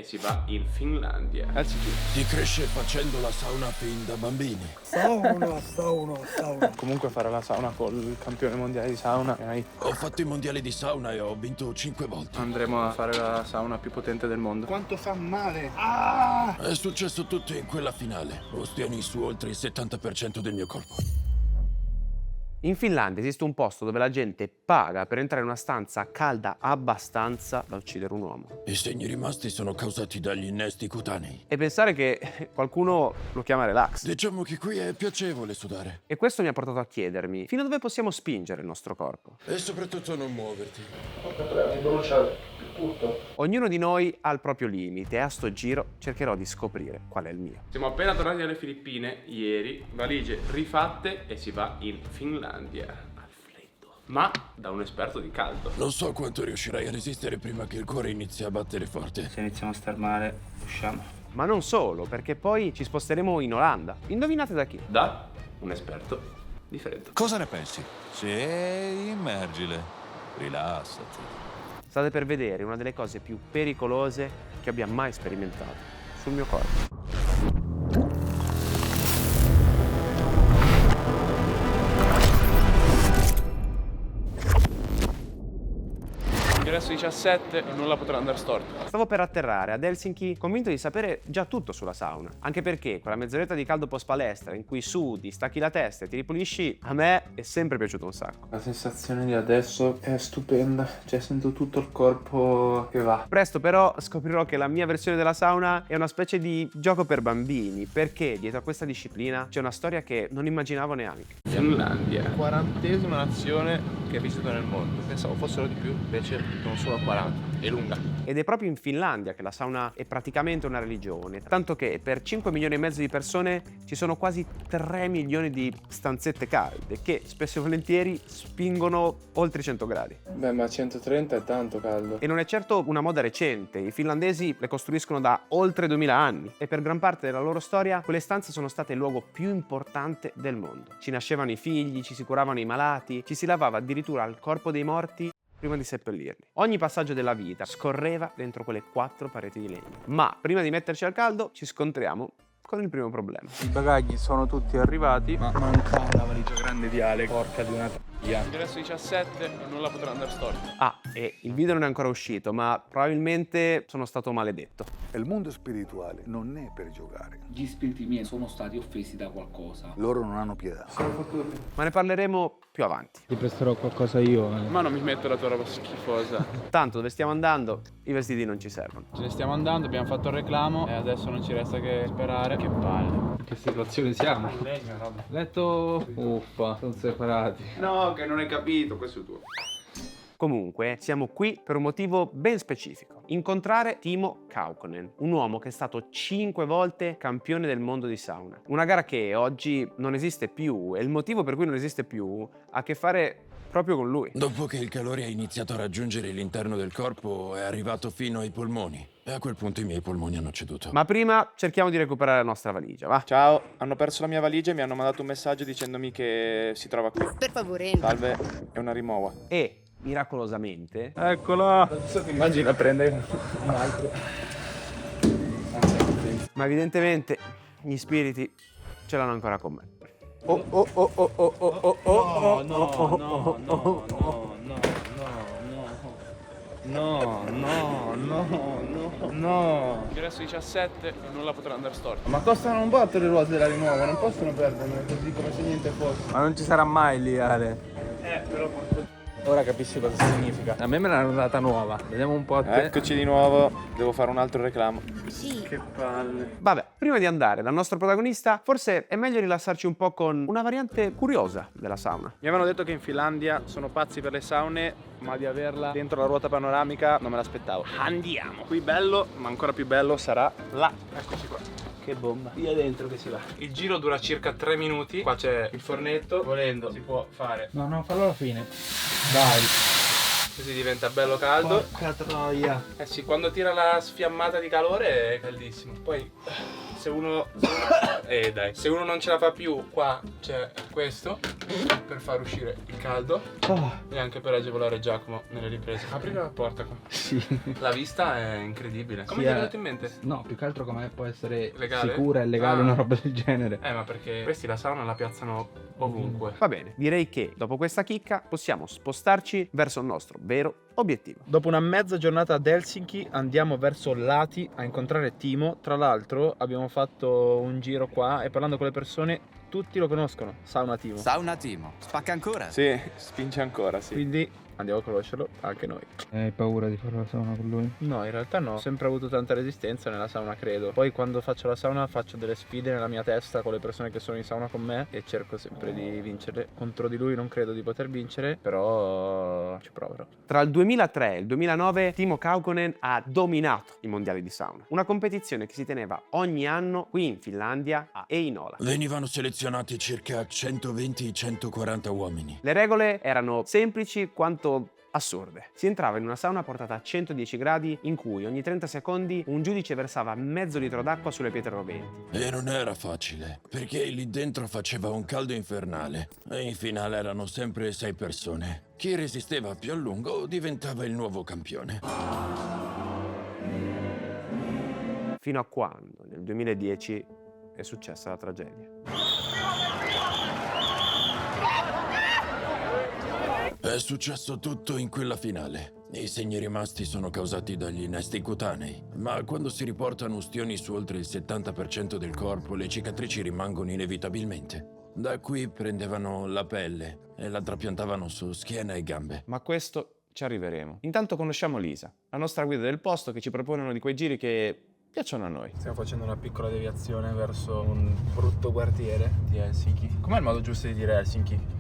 si va in Finlandia. Helsinki. Si cresce facendo la sauna fin da bambini. Sauna. Comunque fare la sauna col campione mondiale di sauna. Ho fatto i mondiali di sauna e ho vinto 5 volte. Andremo a fare la sauna più potente del mondo. Quanto fa male! È successo tutto in quella finale. Ostieni su oltre il 70% del mio corpo. In Finlandia esiste un posto dove la gente paga per entrare in una stanza calda abbastanza da uccidere un uomo. I segni rimasti sono causati dagli innesti cutanei. E pensare che qualcuno lo chiama relax. Diciamo che qui è piacevole sudare. E questo mi ha portato a chiedermi fino a dove possiamo spingere il nostro corpo. E soprattutto non muoverti. Ognuno di noi ha il proprio limite e a sto giro cercherò di scoprire qual è il mio. Siamo appena tornati dalle Filippine ieri, valigie rifatte e si va in Finlandia. Al freddo. Ma da un esperto di caldo. Non so quanto riuscirai a resistere prima che il cuore inizi a battere forte. Se iniziamo a star male, usciamo. Ma non solo, perché poi ci sposteremo in Olanda. Indovinate da chi? Da un esperto di freddo. Cosa ne pensi? Sì, immergile. Rilassati. State per vedere una delle cose più pericolose che abbia mai sperimentato sul mio corpo. Ingresso 17 e nulla potrà andare storto. Stavo per atterrare ad Helsinki convinto di sapere già tutto sulla sauna, anche perché quella mezz'oretta di caldo post palestra in cui sudi, stacchi la testa e ti ripulisci, a me è sempre piaciuto un sacco. La sensazione di adesso è stupenda, cioè sento tutto il corpo che va. Presto però scoprirò che la mia versione della sauna è una specie di gioco per bambini, perché dietro a questa disciplina c'è una storia che non immaginavo neanche. Finlandia. 40ª nazione che visito nel mondo. Pensavo fossero di più, invece sono solo a 40. È lunga. Ed è proprio in Finlandia che la sauna è praticamente una religione, tanto che per 5 milioni e mezzo di persone ci sono quasi 3 milioni di stanzette calde che spesso e volentieri spingono oltre i 100 gradi. Beh, ma 130 è tanto caldo. E non è certo una moda recente, i finlandesi le costruiscono da oltre 2000 anni e per gran parte della loro storia quelle stanze sono state il luogo più importante del mondo. Ci nascevano i figli, ci si curavano i malati, ci si lavava addirittura al corpo dei morti prima di seppellirli. Ogni passaggio della vita scorreva dentro quelle 4 pareti di legno. Ma prima di metterci al caldo ci scontriamo con il primo problema. I bagagli sono tutti arrivati, ma manca una valigia grande di Ale, porca di una taglia. Ingresso 17 e nulla potrà andare storto. Ah, e il video non è ancora uscito, ma probabilmente sono stato maledetto. Il mondo spirituale non è per giocare. Gli spiriti miei sono stati offesi da qualcosa. Loro non hanno pietà. Ma ne parleremo più avanti. Ti presterò qualcosa io. Ma non mi metto la tua roba schifosa. Tanto dove stiamo andando, i vestiti non ci servono. Ce ne stiamo andando, abbiamo fatto il reclamo e adesso non ci resta che sperare. Che palle. In che situazione siamo? Letto. Uffa, sono separati. No, che non hai capito, questo è tuo. Comunque, siamo qui per un motivo ben specifico. Incontrare Timo Kaukonen, un uomo che è stato 5 volte campione del mondo di sauna. Una gara che oggi non esiste più e il motivo per cui non esiste più ha a che fare proprio con lui. Dopo che il calore ha iniziato a raggiungere l'interno del corpo, è arrivato fino ai polmoni. E a quel punto i miei polmoni hanno ceduto. Ma prima cerchiamo di recuperare la nostra valigia, va? Ciao, hanno perso la mia valigia e mi hanno mandato un messaggio dicendomi che si trova qui. Per favore, entra. Salve, è una rimuova. E miracolosamente Eccola! Adesso ti immagini a prendere un altro. ma evidentemente gli spiriti ce l'hanno ancora con me. No. Ingresso 17 e nulla potrà andare storto. Ma costano un botto le ruote della rimuova, non possono perderle così come se niente fosse. Ma non ci sarà mai lì, Ale. Però ora capisci cosa significa. A me l'hanno data nuova. Vediamo un po' a te. Eccoci di nuovo. Devo fare un altro reclamo. Sì. Che palle. Vabbè, prima di andare dal nostro protagonista, forse è meglio rilassarci un po' con una variante curiosa della sauna. Mi avevano detto che in Finlandia sono pazzi per le saune, ma di averla dentro la ruota panoramica non me l'aspettavo. Andiamo! Qui bello, ma ancora più bello sarà là. Eccoci qua. Che bomba. Via dentro che si va. Il giro dura circa 3 minuti. Qua c'è il fornetto. Volendo si può fare. No, fallo alla fine. Dai. Così diventa bello caldo. Porca troia. Eh sì, quando tira la sfiammata di calore è caldissimo. Poi Se uno dai, se uno non ce la fa più, qua c'è questo per far uscire il caldo e anche per agevolare Giacomo nelle riprese. Apri la porta qua. Sì. La vista è incredibile. Come ti è venuto in mente? No, più che altro come può essere Legale? sicura e legale una roba del genere. Ma perché questi la sauna la piazzano ovunque. Va bene, direi che dopo questa chicca possiamo spostarci verso il nostro vero obiettivo. Dopo una mezza giornata ad Helsinki andiamo verso Lati a incontrare Timo. Tra l'altro abbiamo fatto un giro qua e parlando con le persone tutti lo conoscono, Sauna Timo. Sauna Timo, spacca ancora? Sì, spinge ancora, sì. Quindi andiamo a conoscerlo anche noi. Hai paura di fare la sauna con lui? No, in realtà no, ho sempre avuto tanta resistenza nella sauna, credo. Poi quando faccio la sauna faccio delle sfide nella mia testa con le persone che sono in sauna con me e cerco sempre di vincerle. Contro di lui non credo di poter vincere, però ci proverò. Tra il 2003 e il 2009 Timo Kaukonen ha dominato i mondiali di sauna, una competizione che si teneva ogni anno qui in Finlandia a Heinola. Venivano selezionati circa 120-140 uomini. Le regole erano semplici quanto assurde. Si entrava in una sauna portata a 110 gradi in cui ogni 30 secondi un giudice versava mezzo litro d'acqua sulle pietre roventi. E non era facile, perché lì dentro faceva un caldo infernale e in finale erano sempre 6 persone. Chi resisteva più a lungo diventava il nuovo campione. Fino a quando, nel 2010, è successa la tragedia. È successo tutto in quella finale. I segni rimasti sono causati dagli innesti cutanei, ma quando si riportano ustioni su oltre il 70% del corpo, le cicatrici rimangono inevitabilmente. Da qui prendevano la pelle e la trapiantavano su schiena e gambe. Ma a questo ci arriveremo. Intanto conosciamo Lisa, la nostra guida del posto che ci propone uno di quei giri che piacciono a noi. Stiamo facendo una piccola deviazione verso un brutto quartiere di Helsinki. Com'è il modo giusto di dire Helsinki?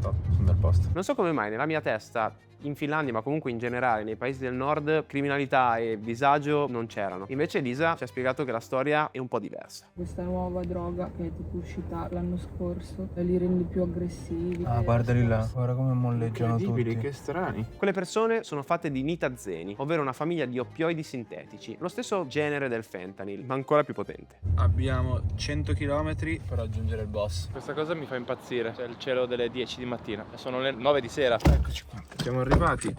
Top, un bel posto. Non so come mai nella mia testa, in Finlandia ma comunque in generale nei paesi del nord, criminalità e disagio non c'erano. Invece Lisa ci ha spiegato che la storia è un po' diversa. Questa nuova droga che è tipo uscita l'anno scorso li rende più aggressivi. Guardali là, guarda come molleggiano tutti. Che strani. Quelle persone sono fatte di nitazzeni, ovvero una famiglia di oppioidi sintetici, lo stesso genere del fentanyl, ma ancora più potente. Abbiamo 100 km per raggiungere il boss. Questa cosa mi fa impazzire. C'è il cielo delle 10 di mattina. Sono le 9 di sera. Eccoci qua. Siamo arrivati.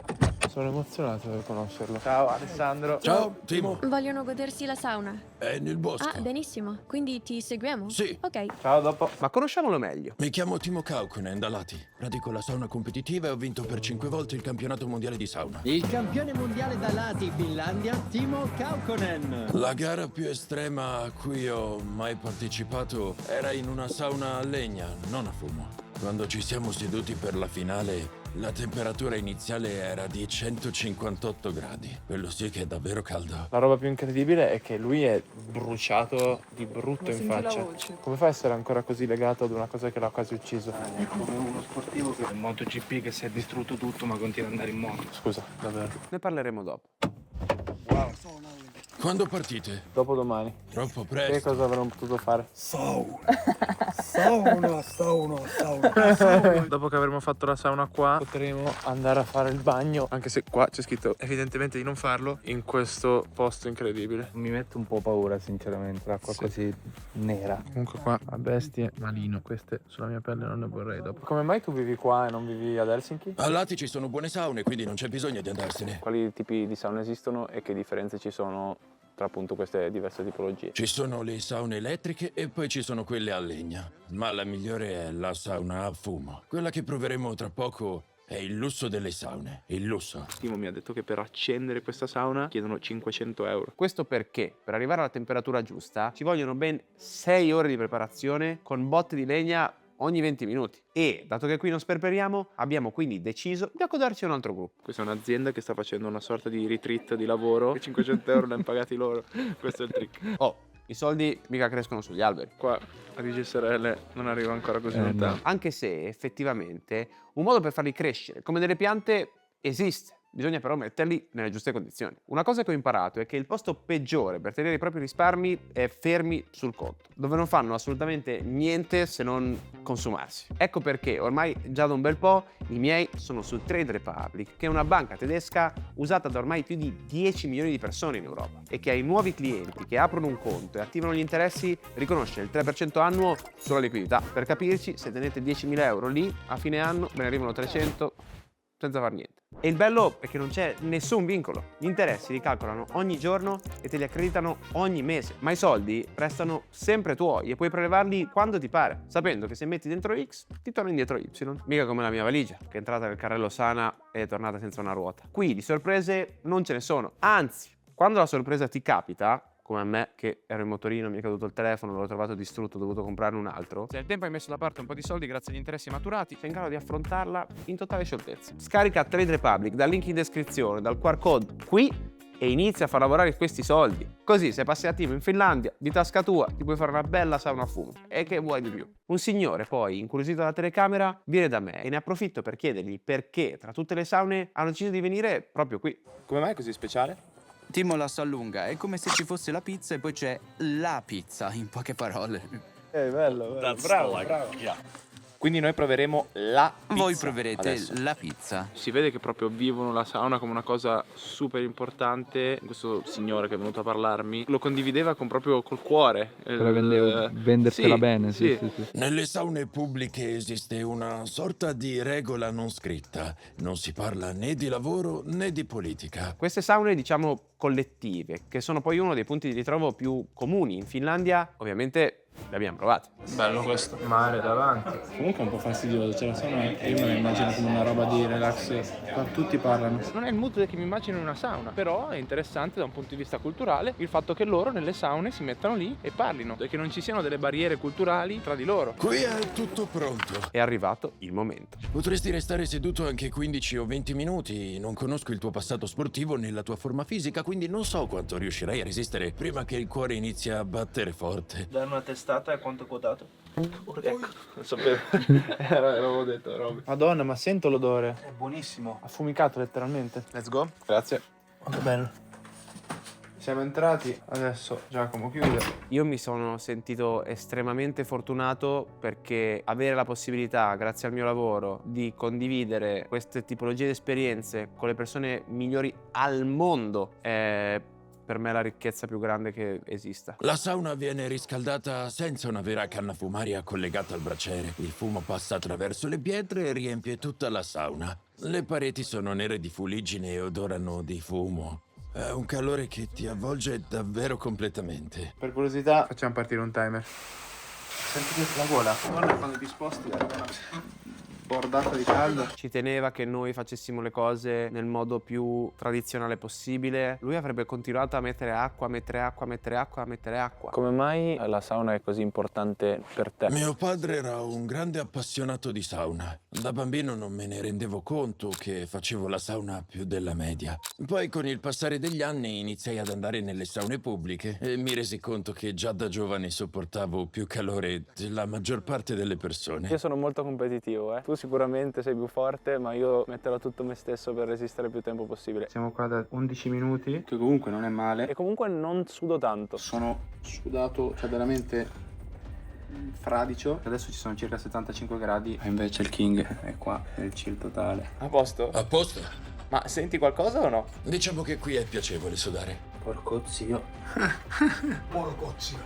Sono emozionato per conoscerlo. Ciao Alessandro. Ciao, Timo. Vogliono godersi la sauna. È nel bosco. Ah, benissimo. Quindi ti seguiamo? Sì. Ok. Ciao, dopo. Ma conosciamolo meglio. Mi chiamo Timo Kaukonen da Lati. Pratico la sauna competitiva e ho vinto per 5 volte il campionato mondiale di sauna. Il campione mondiale da Lati, Finlandia, Timo Kaukonen. La gara più estrema a cui ho mai partecipato era in una sauna a legna, non a fumo. Quando ci siamo seduti per la finale, la temperatura iniziale era di 158 gradi. Quello sì che è davvero caldo. La roba più incredibile è che lui è bruciato di brutto in faccia. Come fa a essere ancora così legato ad una cosa che l'ha quasi ucciso? È come uno sportivo che è in MotoGP che si è distrutto tutto ma continua ad andare in moto. Scusa, davvero. Ne parleremo dopo. Quando partite? Dopodomani. Troppo Che presto. cosa avremmo potuto fare? Sauna. Dopo che avremo fatto la sauna qua, potremo andare a fare il bagno. Anche se qua c'è scritto evidentemente di non farlo, in questo posto incredibile. Mi mette un po' paura sinceramente, l'acqua così nera. Comunque qua a bestie malino. Queste sulla mia pelle non ne vorrei dopo. Come mai tu vivi qua e non vivi ad Helsinki? A Lati ci sono buone saune, quindi non c'è bisogno di andarsene. Quali tipi di sauna esistono e che differenze ci sono tra appunto queste diverse tipologie? Ci sono le saune elettriche e poi ci sono quelle a legna. Ma la migliore è la sauna a fumo. Quella che proveremo tra poco è il lusso delle saune. Il lusso. Timo mi ha detto che per accendere questa sauna chiedono 500 euro. Questo perché per arrivare alla temperatura giusta ci vogliono ben 6 ore di preparazione con botte di legna ogni 20 minuti. E, dato che qui non sperperiamo, abbiamo quindi deciso di accodarci a un altro gruppo. Questa è un'azienda che sta facendo una sorta di retreat di lavoro e 500 euro li hanno pagati loro. Questo è il trick. Oh, i soldi mica crescono sugli alberi. Qua a DGSRL non arriva ancora così lontano. Anche se, effettivamente, un modo per farli crescere come delle piante esiste. bisogna però metterli nelle giuste condizioni. Una cosa che ho imparato è che il posto peggiore per tenere i propri risparmi è fermi sul conto, dove non fanno assolutamente niente se non consumarsi. Ecco perché ormai già da un bel po' i miei sono su Trade Republic, che è una banca tedesca usata da ormai più di 10 milioni di persone in Europa e che ai nuovi clienti che aprono un conto e attivano gli interessi riconosce il 3% annuo sulla liquidità. Per capirci, se tenete 10.000 euro lì, a fine anno ve ne arrivano 300 senza far niente. E il bello è che non c'è nessun vincolo. Gli interessi li calcolano ogni giorno e te li accreditano ogni mese. Ma i soldi restano sempre tuoi e puoi prelevarli quando ti pare, sapendo che se metti dentro X ti torna indietro Y. Mica come la mia valigia, che è entrata nel carrello sana e è tornata senza una ruota. Qui di sorprese non ce ne sono. Anzi, quando la sorpresa ti capita, come a me che ero in motorino, mi è caduto il telefono, l'ho trovato distrutto, ho dovuto comprarne un altro. Se nel tempo hai messo da parte un po' di soldi grazie agli interessi maturati, sei in grado di affrontarla in totale scioltezza. Scarica Trade Republic dal link in descrizione, dal QR code qui e inizia a far lavorare questi soldi. Così se passi attivo in Finlandia, di tasca tua, ti puoi fare una bella sauna a fumo. E che vuoi di più? Un signore poi, incuriosito dalla telecamera, viene da me e ne approfitto per chiedergli perché tra tutte le saune hanno deciso di venire proprio qui. Come mai è così speciale? Timo la allunga, è come se ci fosse la pizza e poi c'è la pizza, in poche parole. Bello. Bravo. Quindi noi proveremo la pizza. Voi proverete adesso. la pizza. Si vede che proprio vivono la sauna come una cosa super importante. Questo signore che è venuto a parlarmi lo condivideva proprio col cuore. Vendertela bene, sì. Nelle saune pubbliche esiste una sorta di regola non scritta. Non si parla né di lavoro né di politica. Queste saune, diciamo, collettive, che sono poi uno dei punti di ritrovo più comuni in Finlandia, ovviamente le abbiamo provate. Bello questo, mare davanti. Comunque è un po' fastidioso, c'è la sauna e io me la immagino come una roba di relax. Qua tutti parlano. Non è il mood che mi immagino in una sauna, però è interessante da un punto di vista culturale il fatto che loro nelle saune si mettano lì e parlino e che non ci siano delle barriere culturali tra di loro. Qui è tutto pronto. È arrivato il momento. Potresti restare seduto anche 15 o 20 minuti. Non conosco il tuo passato sportivo né la tua forma fisica, quindi non so quanto riuscirai a resistere prima che il cuore inizi a battere forte. Dare una testata e quanto è quotato? Ecco, non sapevo. L'avevo detto, Roby. Madonna, ma sento l'odore. È buonissimo. Affumicato letteralmente. Let's go. Grazie. Molto bello. Siamo entrati, adesso Giacomo chiude. Io mi sono sentito estremamente fortunato perché avere la possibilità, grazie al mio lavoro, di condividere queste tipologie di esperienze con le persone migliori al mondo è per me la ricchezza più grande che esista. La sauna viene riscaldata senza una vera canna fumaria collegata al braciere. Il fumo passa attraverso le pietre e riempie tutta la sauna. Le pareti sono nere di fuliggine e odorano di fumo. È un calore che ti avvolge davvero completamente. Per curiosità facciamo partire un timer. Sentite la gola. Guarda quando ti sposti da una bordata di caldo. Ci teneva che noi facessimo le cose nel modo più tradizionale possibile. Lui avrebbe continuato a mettere acqua, mettere acqua. Come mai la sauna è così importante per te? Mio padre era un grande appassionato di sauna. Da bambino non me ne rendevo conto che facevo la sauna più della media. Poi con il passare degli anni iniziai ad andare nelle saune pubbliche e mi resi conto che già da giovane sopportavo più calore della maggior parte delle persone. Io sono molto competitivo, Tu sicuramente sei più forte, ma io metterò tutto me stesso per resistere il più tempo possibile. Siamo qua da 11 minuti, che comunque non è male. E comunque non sudo tanto. Sono sudato, cioè veramente fradicio. Adesso ci sono circa 75 gradi. E invece il King è qua, è il chill totale. A posto? A posto? Ma senti qualcosa o no? Diciamo che qui è piacevole sudare. Porco zio. Porco zio.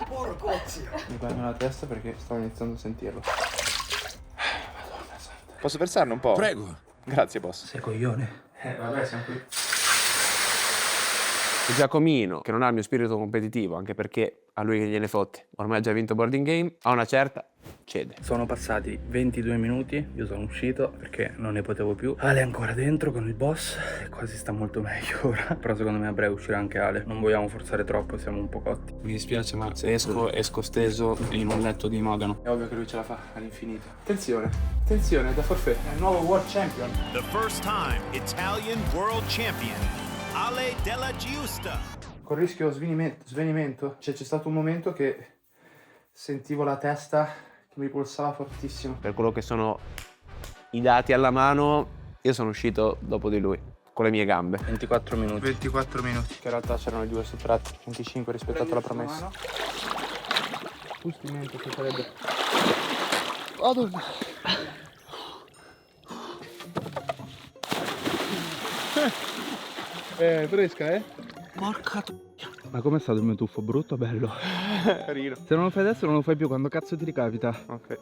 Porco zio. Mi bagno la testa perché stavo iniziando a sentirlo. Posso versarne un po'? Prego. Grazie, boss. Sei coglione. Vabbè, siamo qui. Giacomino, che non ha il mio spirito competitivo, anche perché a lui che gliene fotte, ormai ha già vinto boarding game, a una certa cede. Sono passati 22 minuti, io sono uscito perché non ne potevo più. Ale è ancora dentro con il boss e quasi sta molto meglio ora. Però secondo me a breve uscirà anche Ale. Non vogliamo forzare troppo, siamo un po' cotti. Mi dispiace, ma se esco steso in un letto di mogano. È ovvio che lui ce la fa all'infinito. Attenzione, da forfè. È il nuovo World Champion. The first time Italian World Champion, Ale Della Giusta. Con rischio svenimento. C'è stato un momento che sentivo la testa che mi pulsava fortissimo. Per quello che sono i dati alla mano, Io sono uscito dopo di lui, con le mie gambe. 24 minuti. 24 minuti. Che in realtà c'erano i 2 sottratti, 25 rispettato alla promessa. Giustamente ci sarebbe. Fresca, eh? Ma com'è stato il mio tuffo? Brutto o bello? Carino. Se non lo fai adesso non lo fai più quando cazzo ti ricapita. Ok.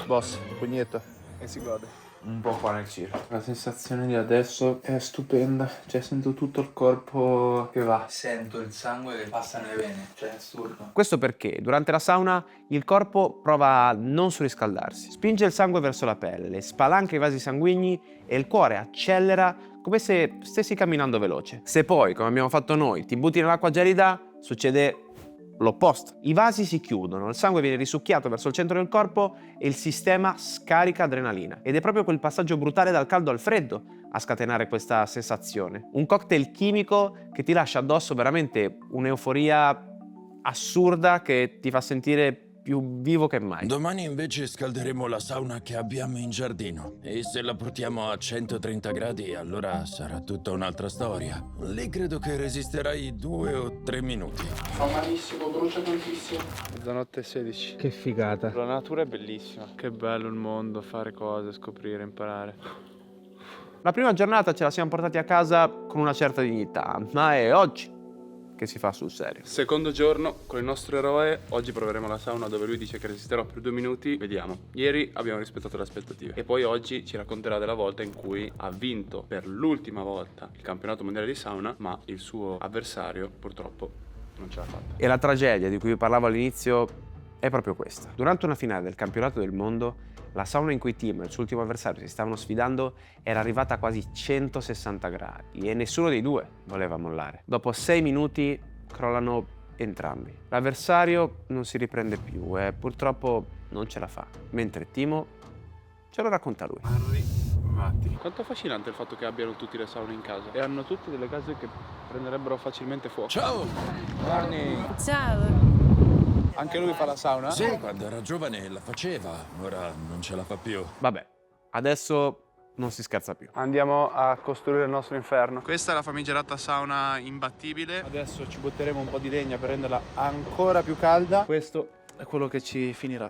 Boss, pugnetto. E si gode. Un po' qua nel giro. La sensazione di adesso è stupenda. Cioè, sento tutto il corpo che va. Sento il sangue che passa nelle vene. Cioè, è assurdo. Questo perché durante la sauna il corpo prova a non surriscaldarsi. Spinge il sangue verso la pelle, spalanca i vasi sanguigni e il cuore accelera come se stessi camminando veloce. Se poi, come abbiamo fatto noi, ti butti nell'acqua gelida, succede l'opposto. I vasi si chiudono, il sangue viene risucchiato verso il centro del corpo e il sistema scarica adrenalina. Ed è proprio quel passaggio brutale dal caldo al freddo a scatenare questa sensazione. Un cocktail chimico che ti lascia addosso veramente un'euforia assurda che ti fa sentire più vivo che mai. Domani invece scalderemo la sauna che abbiamo in giardino e se la portiamo a 130 gradi allora sarà tutta un'altra storia. Lì credo che resisterai 2 o 3 minuti. Fa malissimo, brucia tantissimo. Mezzanotte e 16. Che figata. La natura è bellissima. Che bello il mondo, fare cose, scoprire, imparare. La prima giornata ce la siamo portati a casa con una certa dignità, ma è oggi che si fa sul serio. Secondo giorno con il nostro eroe. Oggi proveremo la sauna dove lui dice che resisterò per 2 minuti. Vediamo. Ieri abbiamo rispettato le aspettative e poi oggi ci racconterà della volta in cui ha vinto per l'ultima volta il campionato mondiale di sauna, ma il suo avversario purtroppo non ce l'ha fatta. E la tragedia di cui vi parlavo all'inizio è proprio questa. Durante una finale del campionato del mondo, la sauna in cui Timo e il suo ultimo avversario si stavano sfidando era arrivata a quasi 160 gradi e nessuno dei due voleva mollare. Dopo 6 minuti crollano entrambi. L'avversario non si riprende più e purtroppo non ce la fa, mentre Timo ce lo racconta lui. Quanto affascinante il fatto che abbiano tutti le saune in casa e hanno tutte delle case che prenderebbero facilmente fuoco. Ciao! Ciao. Anche lui fa la sauna? Sì, quando era giovane la faceva, ora non ce la fa più. Vabbè, adesso non si scherza più. Andiamo a costruire il nostro inferno. Questa è la famigerata sauna imbattibile. Adesso ci butteremo un po' di legna per renderla ancora più calda. Questo è quello che ci finirà.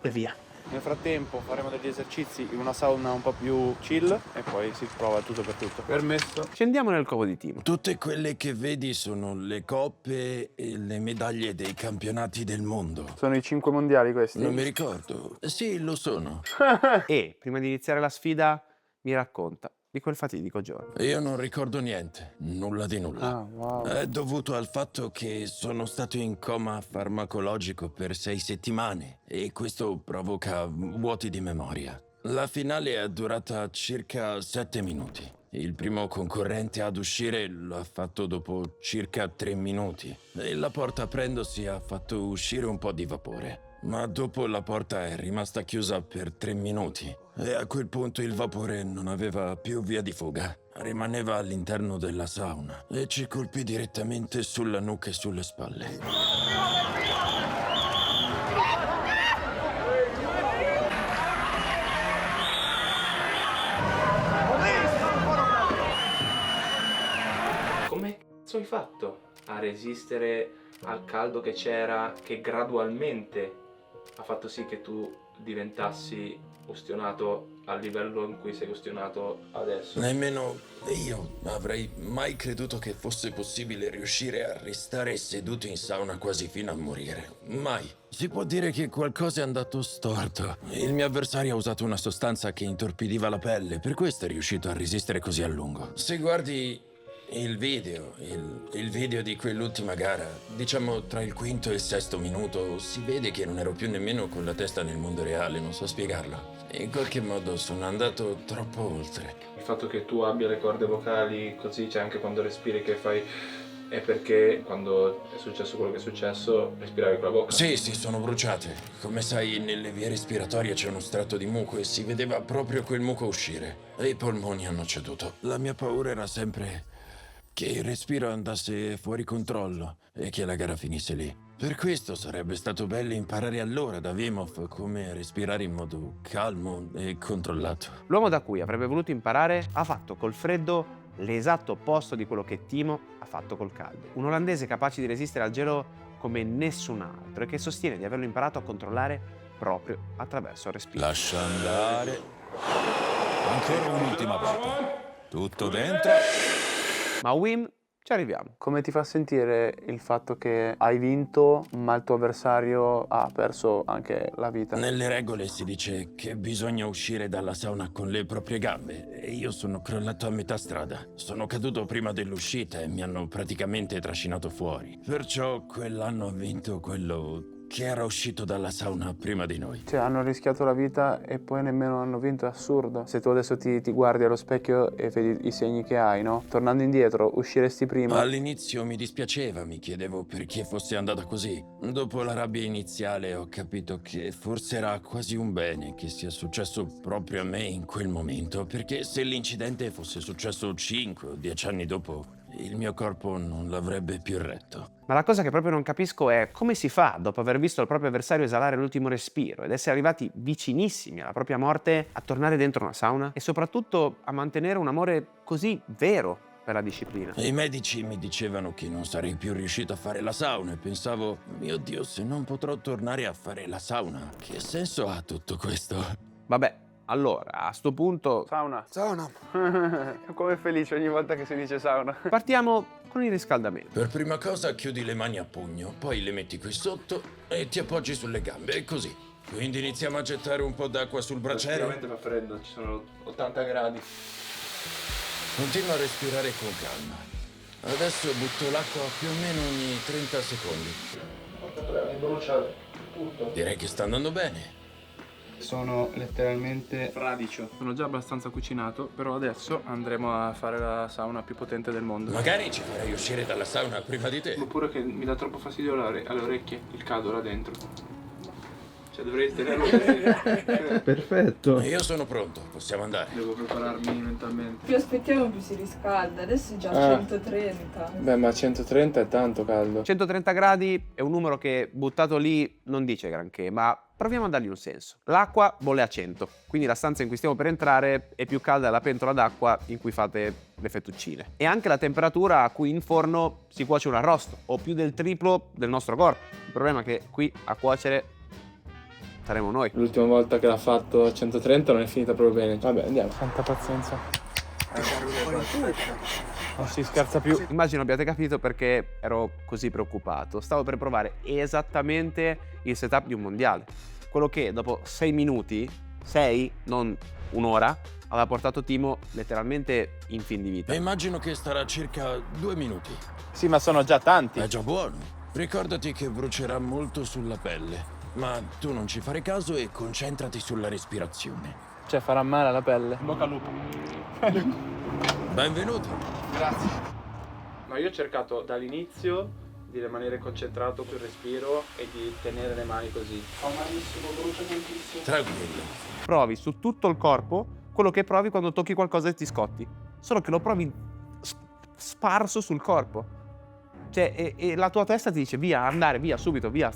E via. Nel frattempo faremo degli esercizi in una sauna un po' più chill e poi si prova tutto per tutto. Permesso. Scendiamo nel covo di Timo. Tutte quelle che vedi sono le coppe e le medaglie dei campionati del mondo. Sono i 5 mondiali questi? Non mi ricordo. Sì, lo sono. E prima di iniziare la sfida mi racconta di quel fatidico giorno. Io non ricordo niente, nulla di nulla. Wow. È dovuto al fatto che sono stato in coma farmacologico per 6 settimane e questo provoca vuoti di memoria. La finale è durata circa 7 minuti. Il primo concorrente ad uscire l'ha fatto dopo circa 3 minuti e la porta aprendosi ha fatto uscire un po' di vapore. Ma dopo la porta è rimasta chiusa per 3 minuti e a quel punto il vapore non aveva più via di fuga. Rimaneva all'interno della sauna e ci colpì direttamente sulla nuca e sulle spalle. Come cazzo hai fatto a resistere al caldo che c'era, che gradualmente ha fatto sì che tu diventassi ustionato al livello in cui sei ustionato adesso? Nemmeno io avrei mai creduto che fosse possibile riuscire a restare seduto in sauna quasi fino a morire. Mai. Si può dire che qualcosa è andato storto. Il mio avversario ha usato una sostanza che intorpidiva la pelle, per questo è riuscito a resistere così a lungo. Se guardi il video di quell'ultima gara, diciamo tra il quinto e il sesto minuto, si vede che non ero più nemmeno con la testa nel mondo reale, non so spiegarlo. In qualche modo sono andato troppo oltre. Il fatto che tu abbia le corde vocali così, cioè anche quando respiri che fai, è perché quando è successo quello che è successo respiravi con la bocca? Sì, sono bruciate. Come sai, nelle vie respiratorie c'è uno strato di muco e si vedeva proprio quel muco uscire. E i polmoni hanno ceduto. La mia paura era sempre che il respiro andasse fuori controllo e che la gara finisse lì. Per questo sarebbe stato bello imparare allora da Wim Hof come respirare in modo calmo e controllato. L'uomo da cui avrebbe voluto imparare ha fatto col freddo l'esatto opposto di quello che Timo ha fatto col caldo. Un olandese capace di resistere al gelo come nessun altro e che sostiene di averlo imparato a controllare proprio attraverso il respiro. Lascia andare. Ancora un'ultima volta. Tutto dentro. Ma Wim, ci arriviamo. Come ti fa sentire il fatto che hai vinto, ma il tuo avversario ha perso anche la vita? Nelle regole si dice che bisogna uscire dalla sauna con le proprie gambe e io sono crollato a metà strada. Sono caduto prima dell'uscita e mi hanno praticamente trascinato fuori. Perciò quell'anno ho vinto quello che era uscito dalla sauna prima di noi. Cioè, hanno rischiato la vita e poi nemmeno hanno vinto, è assurdo. Se tu adesso ti guardi allo specchio e vedi i segni che hai, no? Tornando indietro, usciresti prima? All'inizio mi dispiaceva, mi chiedevo perché fosse andata così. Dopo la rabbia iniziale ho capito che forse era quasi un bene che sia successo proprio a me in quel momento, perché se l'incidente fosse successo 5 o 10 anni dopo, il mio corpo non l'avrebbe più retto. Ma la cosa che proprio non capisco è come si fa, dopo aver visto il proprio avversario esalare l'ultimo respiro ed essere arrivati vicinissimi alla propria morte, a tornare dentro una sauna e soprattutto a mantenere un amore così vero per la disciplina. I medici mi dicevano che non sarei più riuscito a fare la sauna e pensavo, mio Dio, se non potrò tornare a fare la sauna, che senso ha tutto questo? Vabbè, allora, a sto punto Sauna. Sauna. Come felice ogni volta che si dice sauna. partiamo con il riscaldamento. Per prima cosa chiudi le mani a pugno, poi le metti qui sotto e ti appoggi sulle gambe, e così. Quindi iniziamo a gettare un po' d'acqua sul braciere. Sicuramente fa freddo, ci sono 80 gradi. Continua a respirare con calma. Adesso butto l'acqua più o meno ogni 30 secondi. Mi brucia tutto. Direi che sta andando bene. Sono letteralmente fradicio. Sono già abbastanza cucinato, però adesso andremo a fare la sauna più potente del mondo. Magari ci farei uscire dalla sauna prima di te. Oppure che mi dà troppo fastidio alle orecchie, il caldo là dentro. Cioè dovrei tenerlo. Perfetto. Io sono pronto, possiamo andare. Devo prepararmi mentalmente. Più aspettiamo più si riscalda, adesso è già 130. Beh, ma 130 è tanto caldo. 130 gradi è un numero che buttato lì non dice granché, ma proviamo a dargli un senso. L'acqua bolle a 100, quindi la stanza in cui stiamo per entrare è più calda della pentola d'acqua in cui fate le fettuccine. E anche la temperatura a cui in forno si cuoce un arrosto, o più del triplo del nostro corpo. Il problema è che qui a cuocere saremo noi. L'ultima volta che l'ha fatto a 130 non è finita proprio bene. Vabbè, andiamo. Santa pazienza. Non si scherza più. Immagino abbiate capito perché ero così preoccupato. Stavo per provare esattamente il setup di un mondiale. Quello che dopo 6 minuti, 6, non un'ora, aveva portato Timo letteralmente in fin di vita. E immagino che starà circa 2 minuti. Sì, ma sono già tanti. È già buono. Ricordati che brucerà molto sulla pelle. Ma tu non ci fare caso e concentrati sulla respirazione. Cioè, farà male alla pelle. Bocca al lupo. Benvenuto. Grazie. No, io ho cercato dall'inizio di rimanere concentrato sul respiro e di tenere le mani così. Fa malissimo, brucia tantissimo. Tranquillo. Provi su tutto il corpo quello che provi quando tocchi qualcosa e ti scotti. Solo che lo provi sparso sul corpo. Cioè, e la tua testa ti dice via, andare, via, subito, via,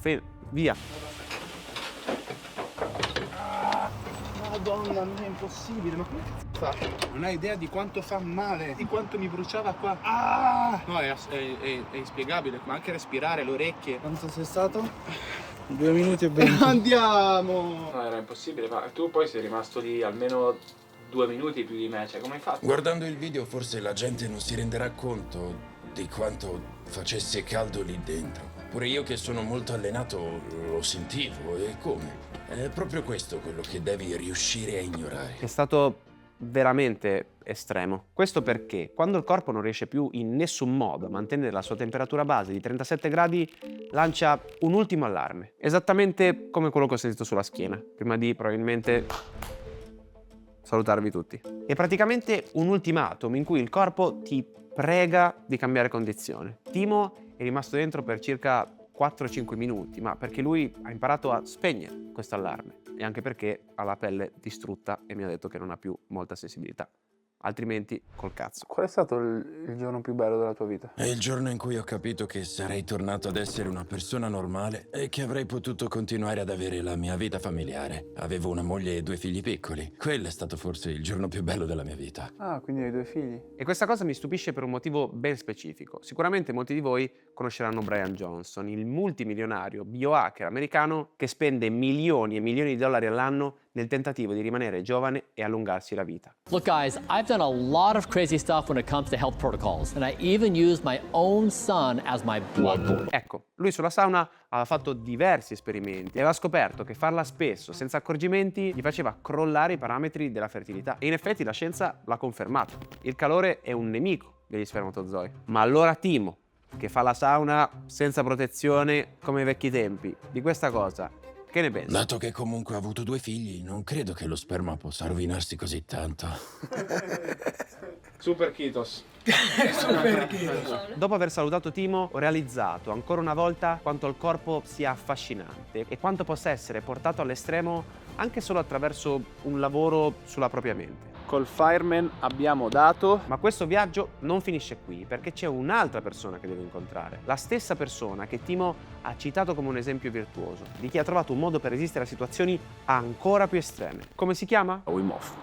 via. Madonna mia, è impossibile, ma come fa? Non hai idea di quanto fa male, di quanto mi bruciava qua. No, è inspiegabile, ma anche respirare, le orecchie. Quanto sei stato? 2 minuti e 20. Andiamo! No, era impossibile, ma tu poi sei rimasto lì almeno 2 minuti più di me, cioè come hai fatto? Guardando il video forse la gente non si renderà conto di quanto facesse caldo lì dentro. Pure io che sono molto allenato lo sentivo, e come? È proprio questo quello che devi riuscire a ignorare. È stato veramente estremo. Questo perché quando il corpo non riesce più in nessun modo a mantenere la sua temperatura base di 37 gradi, lancia un ultimo allarme, esattamente come quello che ho sentito sulla schiena, prima di probabilmente salutarvi tutti. È praticamente un ultimatum in cui il corpo ti prega di cambiare condizione. Timo è rimasto dentro per circa 4-5 minuti, ma perché lui ha imparato a spegnere questo allarme e anche perché ha la pelle distrutta e mi ha detto che non ha più molta sensibilità altrimenti col cazzo. Qual è stato il giorno più bello della tua vita? È il giorno in cui ho capito che sarei tornato ad essere una persona normale e che avrei potuto continuare ad avere la mia vita familiare. Avevo una moglie e 2 figli piccoli. Quello è stato forse il giorno più bello della mia vita. Ah, quindi hai 2 figli. E questa cosa mi stupisce per un motivo ben specifico. Sicuramente molti di voi conosceranno Brian Johnson, il multimilionario biohacker americano che spende milioni e milioni di dollari all'anno nel tentativo di rimanere giovane e allungarsi la vita. Look guys, I've done a lot of crazy stuff when it comes to health protocols, and I even used my own son as my blood pool. Ecco, lui sulla sauna aveva fatto diversi esperimenti e aveva scoperto che farla spesso, senza accorgimenti, gli faceva crollare i parametri della fertilità. E in effetti la scienza l'ha confermato. Il calore è un nemico degli spermatozoi. Ma allora Timo, che fa la sauna senza protezione come ai vecchi tempi, di questa cosa che ne pensi? Dato che comunque ho avuto 2 figli, non credo che lo sperma possa rovinarsi così tanto. Super Kitos. Dopo aver salutato Timo, ho realizzato ancora una volta quanto il corpo sia affascinante e quanto possa essere portato all'estremo anche solo attraverso un lavoro sulla propria mente. Col fireman abbiamo dato. Ma questo viaggio non finisce qui, perché c'è un'altra persona che devo incontrare. La stessa persona che Timo ha citato come un esempio virtuoso, di chi ha trovato un modo per resistere a situazioni ancora più estreme. Come si chiama? Wim Hof.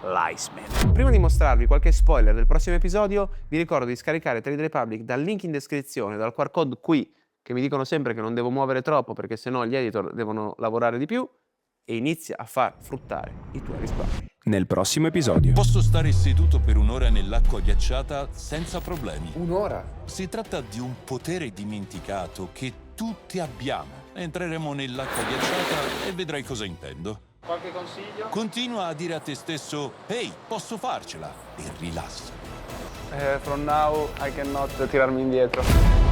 L'Iceman. Prima di mostrarvi qualche spoiler del prossimo episodio, vi ricordo di scaricare Trade Republic dal link in descrizione, dal QR code qui, che mi dicono sempre che non devo muovere troppo perché sennò gli editor devono lavorare di più, e inizia a far fruttare i tuoi risparmi. Nel prossimo episodio. Posso stare seduto per un'ora nell'acqua ghiacciata senza problemi. Un'ora? Si tratta di un potere dimenticato che tutti abbiamo. Entreremo nell'acqua ghiacciata e vedrai cosa intendo. Qualche consiglio? Continua a dire a te stesso: ehi, posso farcela, e rilassa. From now I cannot tirarmi indietro.